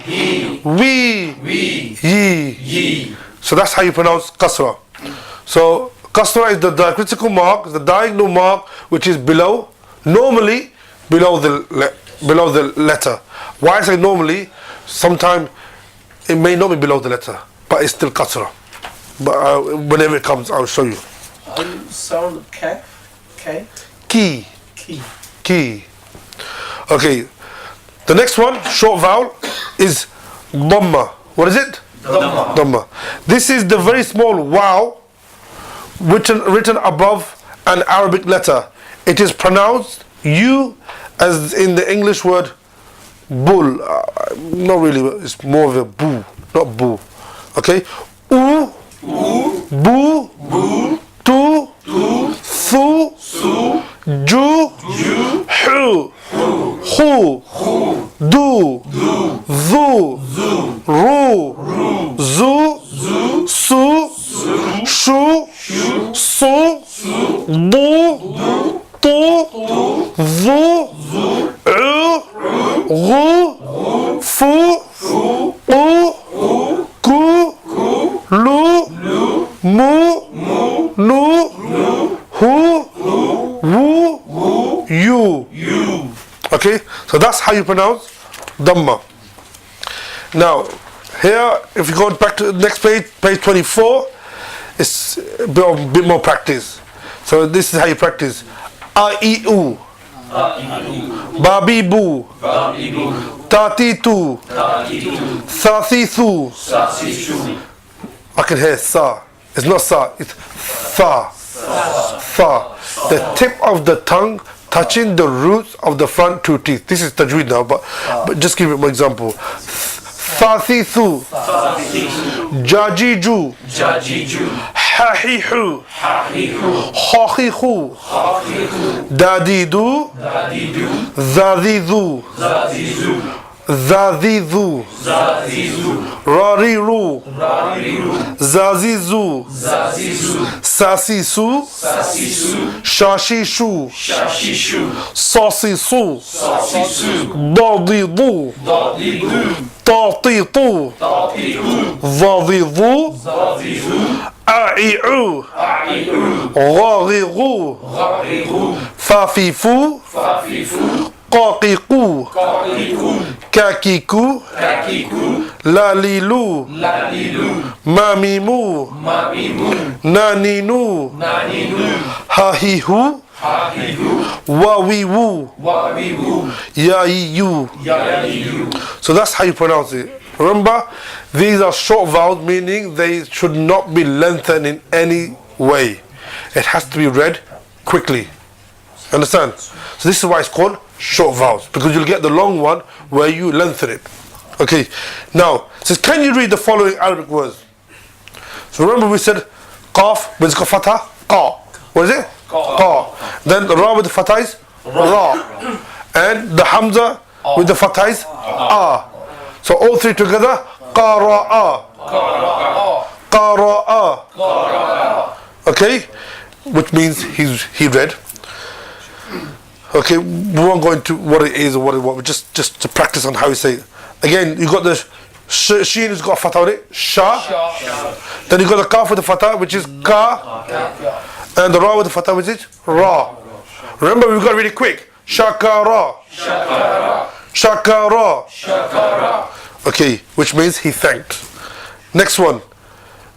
Wi, Yi. So that's how you pronounce kasra. So kasra is the diacritical mark, the diagonal mark, which is below, normally below the letter. Why I say normally? Sometimes it may not be below the letter, but it's still kasra. But whenever it comes, I'll show you. Sound K. Ki. Key. Okay. The next one, short vowel, is dhamma. What is it? Dhamma. This is the very small wow written above an Arabic letter. It is pronounced U as in the English word bull. Not really, it's more of a boo, not boo. Okay? U, bu, tu, su, ju, hu, du, zu, ru, zu, su, shu, su, du, tu, zu, ru, fu, u, ku, lu, mu, nu, hu, wu, you. Okay, so that's how you pronounce dhamma. Now, here, if you go back to the next page, page 24, it's a bit more practice. So this is how you practice. A, I, U. Babi, bu. Tati, tu. Sasi, su. I can hear sa. It's not sa, it's tha. Tha. The tip of the tongue touching the roots of the front two teeth. This is tajweed now, but just give it an example. Thasisu, Jajiju, Hahihu, Hahihu, Dadidu, Zazizu, Zazizu, Rariru, Zazizu, Sasisu, Shashishu, Sasisu, Dadidu, Tatitu, Zazizu, Ai'u, Rariru, Fafifu, Qaqiqu, Kakiku, Lalilu, Mamimu, Naninu, Hahihu, wa we woo, ya you. So that's how you pronounce it. Remember, these are short vowels, meaning they should not be lengthened in any way. It has to be read quickly. Understand? So this is why it's called short vowels, because you'll get the long one where you lengthen it. Okay, now it says, can you read the following Arabic words? So remember we said qaf with fatha, qa. What is it? Qa. Then the ra with the fatha is ra. And the hamza with the fatha is a. So all three together, qara'a. Qara'a. Okay, which means he read. Okay, we won't go into what it is or what just to practice on how you say it. Again, you got the sheen who's got a fatha on it, sha. Then you got the kaf with the fatha, which is ka. And the ra with the fatha, which is ra. Remember, we've got to read it quick. Shakara. Shakara. Okay, which means he thanked. Next one.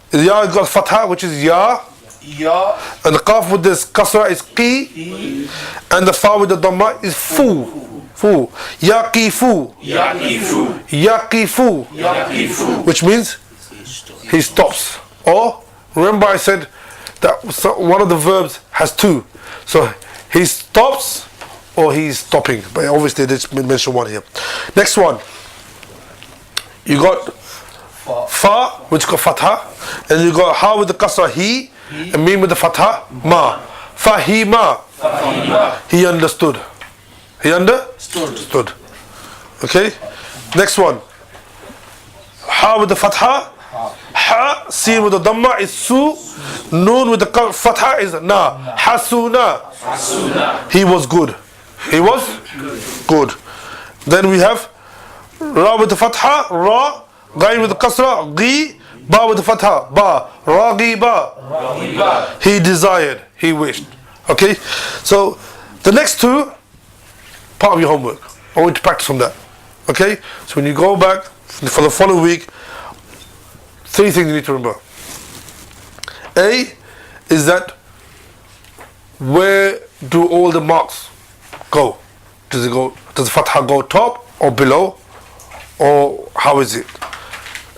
The ya got fatha, which is ya. And the qaf with this kasra is qi. And the fa with the dhamma is fu. Fu. Yaqifu. Yaqifu. Which means he stops. Or, remember I said that one of the verbs has two. So, he stops or he's stopping. But obviously they just mention one here. Next one. You got fa, which got fatha. And you got ha with the kasra, he. And mim with the fatha, ma. Fahima. He understood. He understood. Okay. Next one. Ha with the fatha. Ha. Sin with the dhamma is su. Noon with the fatha is na. Hasuna. He was good. He was good. Then we have ra with the fatha, ra. Ghain with the kasra, ghi. Ba with the fatha, ba. Raghiba. He desired, he wished. Okay? So, the next two, part of your homework. I want you to practice on that. Okay? So when you go back for the following week, three things you need to remember. A is that where do all the marks go? Does the fatha go top or below? Or how is it?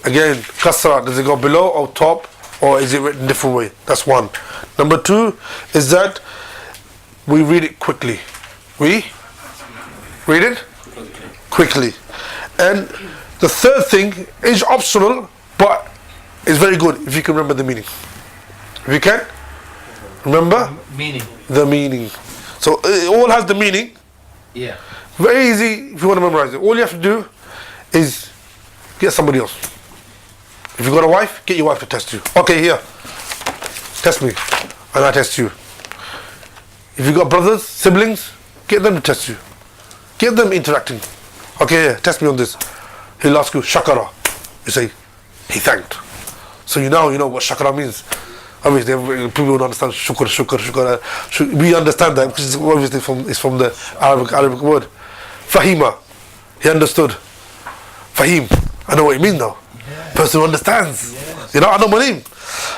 Again, kasra, does it go below or top? Or is it written a different way? That's one. Number two is that we read it quickly. We read it quickly. And the third thing is optional, but it's very good if you can remember the meaning. If you can remember the meaning. So it all has the meaning. Yeah. Very easy if you want to memorize it. All you have to do is get somebody else. If you've got a wife, get your wife to test you. Okay, here. Test me. And I test you. If you've got brothers, siblings, get them to test you. Get them interacting. Okay, here, test me on this. He'll ask you, shakara. You say, he thanked. So you know what shakara means. Obviously, people don't understand shukr. We understand that because it's obviously it's from the Arabic word. Fahima. He understood. Fahim. I know what it means now. Person who understands. I know my name.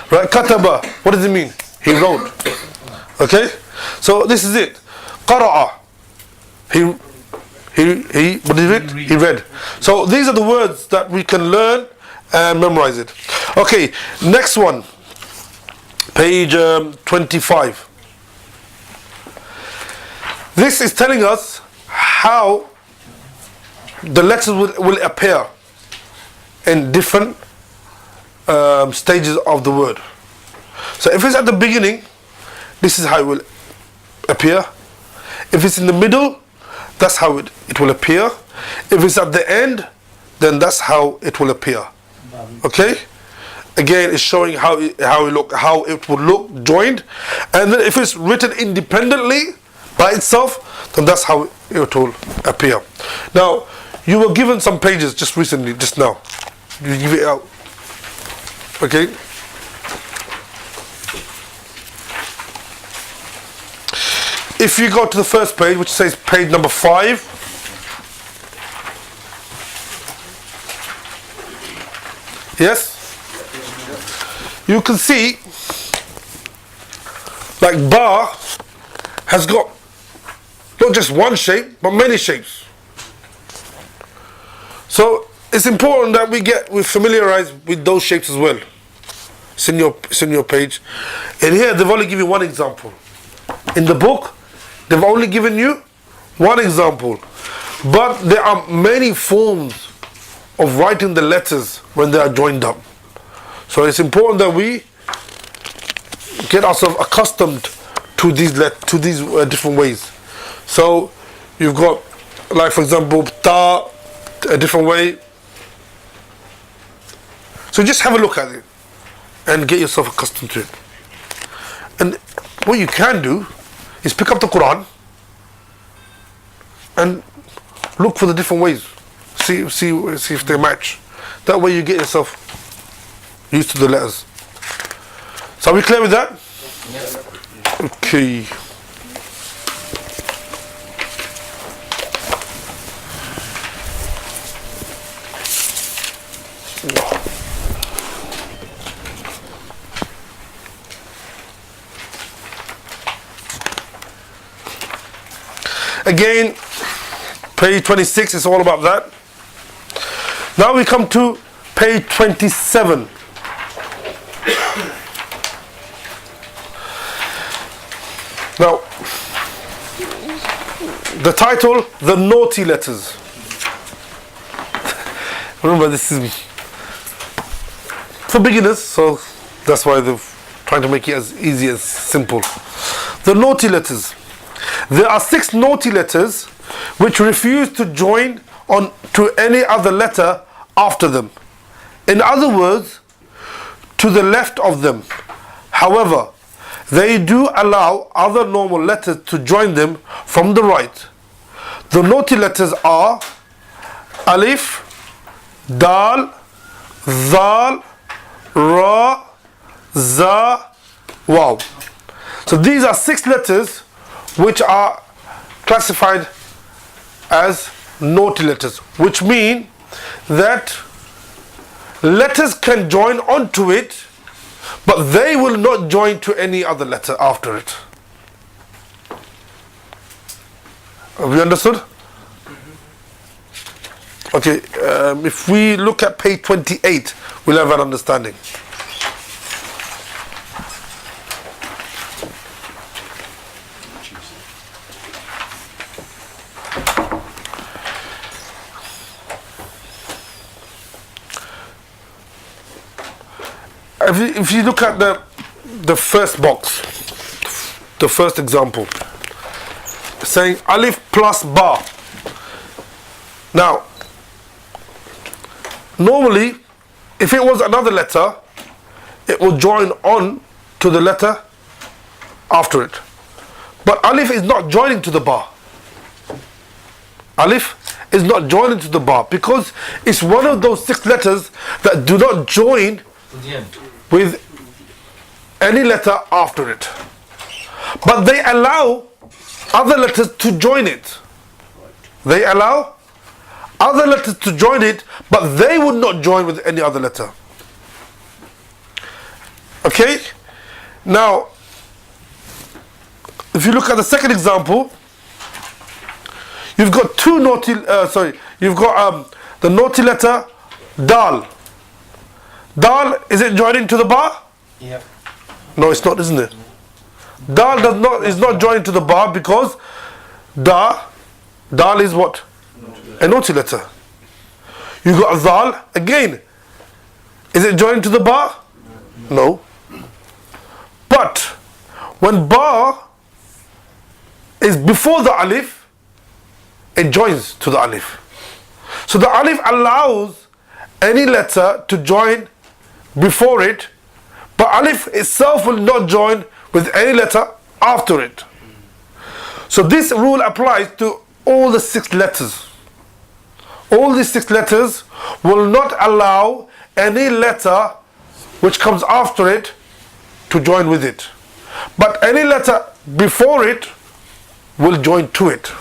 Right? Kataba. What does it mean? He wrote. Okay? So this is it. Qara'a. What did he read? He read. So these are the words that we can learn and memorize it. Okay, next one. Page 25. This is telling us how the letters will appear in different stages of the word. So if it's at the beginning, this is how it will appear. If it's in the middle, that's how it will appear. If it's at the end, then that's how it will appear. Okay? Again, it's showing how it will look joined. And then if it's written independently by itself, then that's how it will appear. Now, you were given some pages just recently, just now. You give it out. Okay? If you go to the first page, which says page number 5, yes? You can see, like ba has got not just one shape, but many shapes. So it's important that we familiarize with those shapes as well. It's in your page. And here they've only given you one example. In the book, they've only given you one example. But there are many forms of writing the letters when they are joined up. So it's important that we get ourselves accustomed to these different ways. So you've got, like for example, ta, a different way. So just have a look at it and get yourself accustomed to it. And what you can do is pick up the Quran and look for the different ways. See if they match. That way you get yourself used to the letters. So are we clear with that? Okay. Again, page 26 is all about that. Now we come to page 27. Now, the title, The Naughty Letters. Remember, this is for beginners, so that's why they're trying to make it as easy as simple. The naughty letters. There are 6 naughty letters which refuse to join on to any other letter after them. In other words, to the left of them. However, they do allow other normal letters to join them from the right. The naughty letters are Alif, Dal, Zal, Ra, Za, Waw. So these are 6 letters which are classified as naughty letters, which mean that letters can join onto it, but they will not join to any other letter after it. Have you understood? Okay, if we look at page 28, we'll have an understanding. If you look at the first box, the first example, saying Alif plus Ba. Now, normally, if it was another letter, it will join on to the letter after it. But Alif is not joining to the Ba. Alif is not joining to the Ba because it's one of those 6 letters that do not join with any letter after it. But they allow other letters to join it. They allow other letters to join it, but they would not join with any other letter. Okay? Now, if you look at the second example, you've got you've got the naughty letter Dal. Dal, is it joining to the Ba? Yeah. No, it's not, isn't it? Dal is not joining to the Ba because Dal is what? A naughty letter. You got Zal, again. Is it joining to the Ba? No. But when Ba is before the Alif, it joins to the Alif. So the Alif allows any letter to join before it, but Alif itself will not join with any letter after it. So this rule applies to all the 6 letters. All these 6 letters will not allow any letter which comes after it to join with it. But any letter before it will join to it.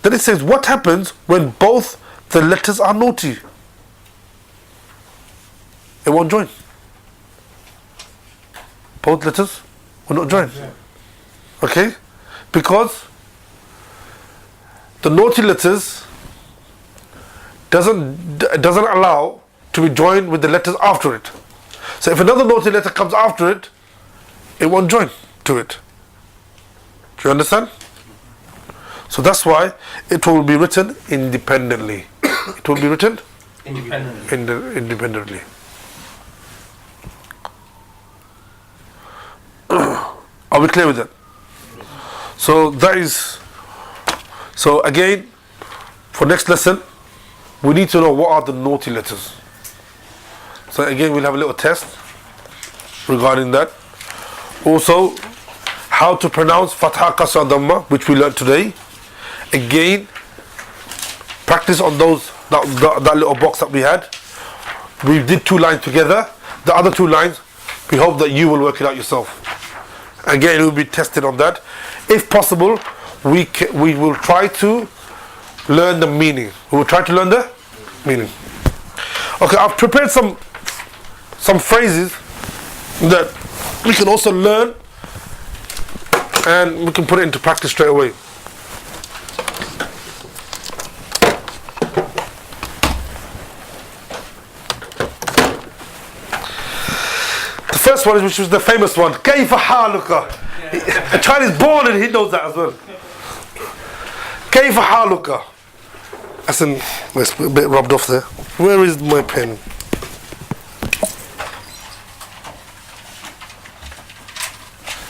Then it says, what happens when both the letters are naughty? It won't join. Both letters will not join. Okay? Because the naughty letters doesn't allow to be joined with the letters after it. So if another naughty letter comes after it, it won't join to it. Do you understand? So that's why it will be written independently. It will be written independently. Are we clear with that? So that is. So again, for next lesson, we need to know what are the naughty letters. So again, we'll have a little test regarding that. Also, how to pronounce Fatha, Kasra, Dhamma, which we learned today. Again, practice on those that little box that we had. We did 2 lines together. The other 2 lines, we hope that you will work it out yourself. Again, we'll be tested on that. If possible, we will try to learn the meaning. We will try to learn the meaning. Okay, I've prepared some phrases that we can also learn, and we can put it into practice straight away. The first one, which was the famous one, كيف حالك? A child is born and he knows that as well. كيف حالك? That's a bit rubbed off there. Where is my pen?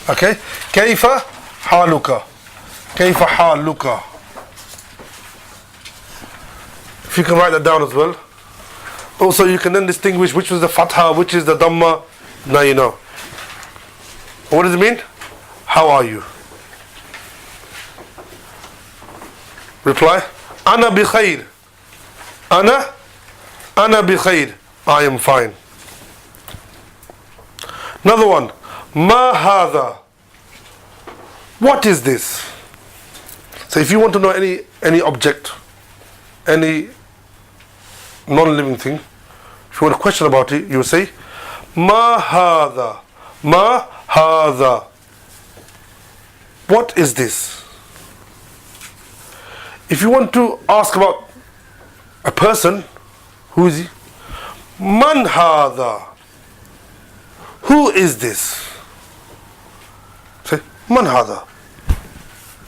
Okay, كيف حالك? كيف حالك? If you can write that down as well. Also, you can then distinguish which was the Fatha, which is the Dhamma. Now you know. What does it mean? How are you? Reply. Ana bi khair. Ana bi khair. I am fine. Another one. Ma hadha. What is this? So if you want to know any object, any non-living thing, if you want a question about it, you will say Ma hadha. Ma hadha. What is this? If you want to ask about a person, who is he? Man hadha. Who is this? Say, Man hadha.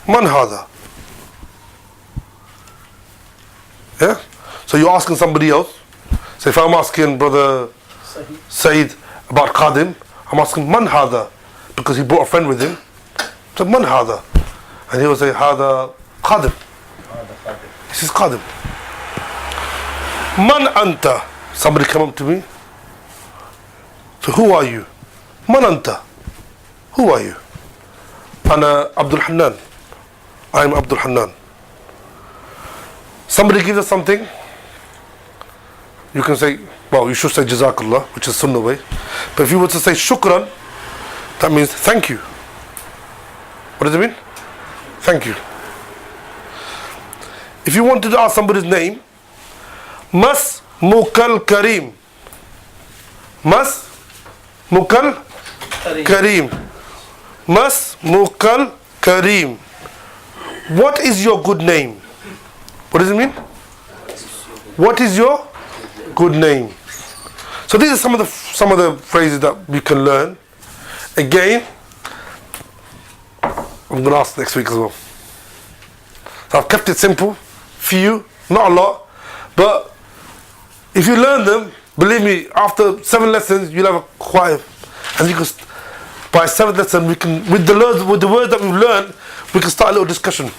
Man hadha. Yeah? So you're asking somebody else. So if I'm asking Brother Said about Qadim, I'm asking Man hadha, because he brought a friend with him. So Man hadha. And he will say, Hadha Qadim. This is Qadim. Man anta. Somebody come up to me. So who are you? Man anta. Who are you? Ana Abdul Hannan. I am Abdul Hannan. Somebody gives us something, you can say, well, you should say Jazakallah, which is Sunnah way. But if you were to say Shukran, that means thank you. What does it mean? Thank you. If you wanted to ask somebody's name, Mas Mukal Kareem. Mas Mukal Kareem. Mas Mukal Kareem. What is your good name? What does it mean? What is your good name? So these are some of the phrases that we can learn. Again, I'm going to ask next week as well. So I've kept it simple, few, not a lot, but if you learn them, believe me, after 7 lessons, you'll have a quite, and you can, by 7th lesson, we can, with the words that we've learned, we can start a little discussion.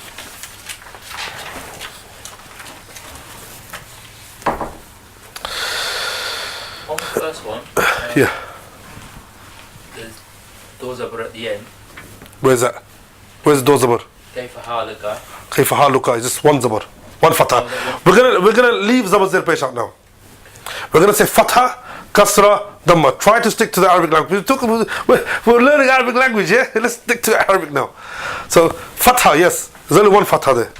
On the first one, Yeah. there's doors over at the end. Where's that? Where's the zabar? Kayfa halaka. Kayfa haluka is just one zabar, one fatha. We're gonna leave zabar zir pesh out now. We're gonna say fatha, kasra, dhamma. Try to stick to the Arabic language. We're learning Arabic language, yeah? Let's stick to Arabic now. So fatha, yes. There's only one fatha there.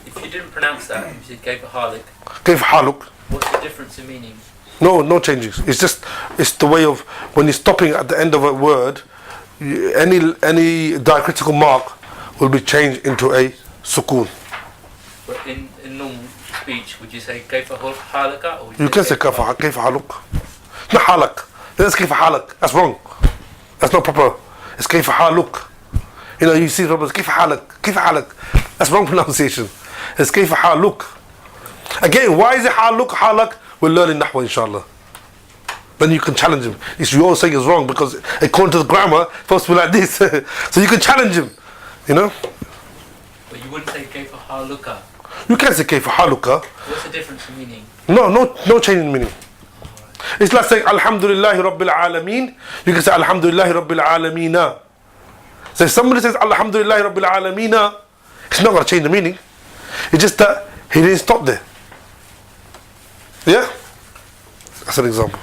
If you didn't pronounce that, you said kayfa halik. Kayfa haluk. What's the difference in meaning? No changes. It's the way of when you're stopping at the end of a word, any diacritical mark will be changed into a sukoon. But in normal speech, would you say كيف حالك or would You can say كيف حالك. Not حالك. That's كيف حالك. That's wrong. That's not proper. It's كيف حالك. You know, you see Roberts, كيف حالك. كيف حالك. That's wrong pronunciation. It's كيف حالك. Again, why is it حالك? We'll learn in Nahwa, inshallah. Then you can challenge him. You all saying is wrong because according to the grammar, it's supposed to be like this. So you can challenge him. You know? But you wouldn't say كيف حالك. You can say كيف حالك. What's the difference in meaning? No change in meaning. It's like saying Alhamdulillahi Rabbil Alameen. You can say Alhamdulillahi Rabbil Alameen. So if somebody says Alhamdulillahi Rabbil Alameen, it's not going to change the meaning. It's just that he didn't stop there. Yeah? That's an example.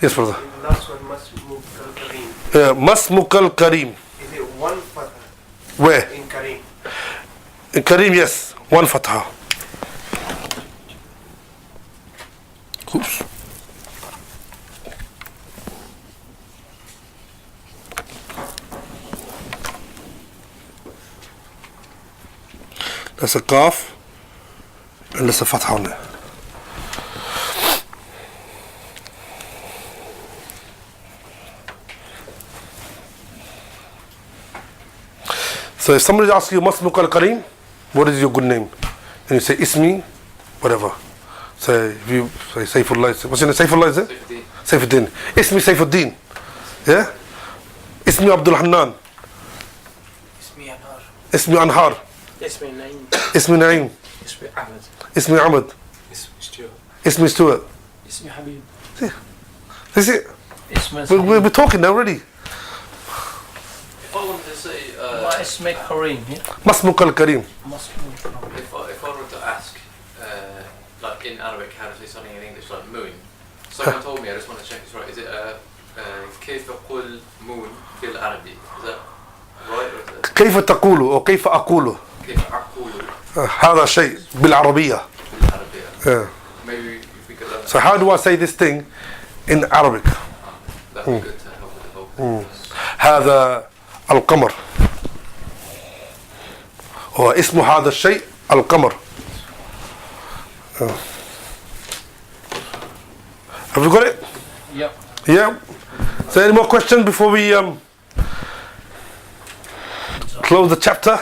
Yes, brother. The last one, Masmukal Kareem. Masmukal Kareem. Is it one fatha Where? in Kareem? In Kareem, yes. One fatha. Oops. That's a kaf and there's a fatha on there. So if somebody asks you Masmukal Kareem, what is your good name? And you say Ismi, whatever. Say if you say Saifullah, what's your name? Saifullah, is it? Saifuddin. Ismi Saifuddin. Yeah? Ismi Abdul Hannan. Ismi Anhar. Ismi Anhar. Ismi Naim. Ismi Naim. Ismi Ahmed. Ismi Ahmed. Ismi Stuart. Ismi Stewart. Ismi Habib. That's it. Ismi We're talking now already. If I wanted to say, Ismi Kareem. Masmukal Kareem. if I were to ask, like in Arabic, how to say something in English, like moon. Someone told me, I just want to check this right. Is it كيف أقول moon بالعربي? Is that right? Or is it كيف تقول أو كيف أقول كيف أقول هذا شيء بالعربية. بالعربية? Yeah. Maybe if we could learn So how do I say this thing in Arabic? that'd be good to help with the whole process. هذا القمر. واسم هذا الشيء القمر. Have you got it? Yep. Yeah. So any more questions before we close the chapter?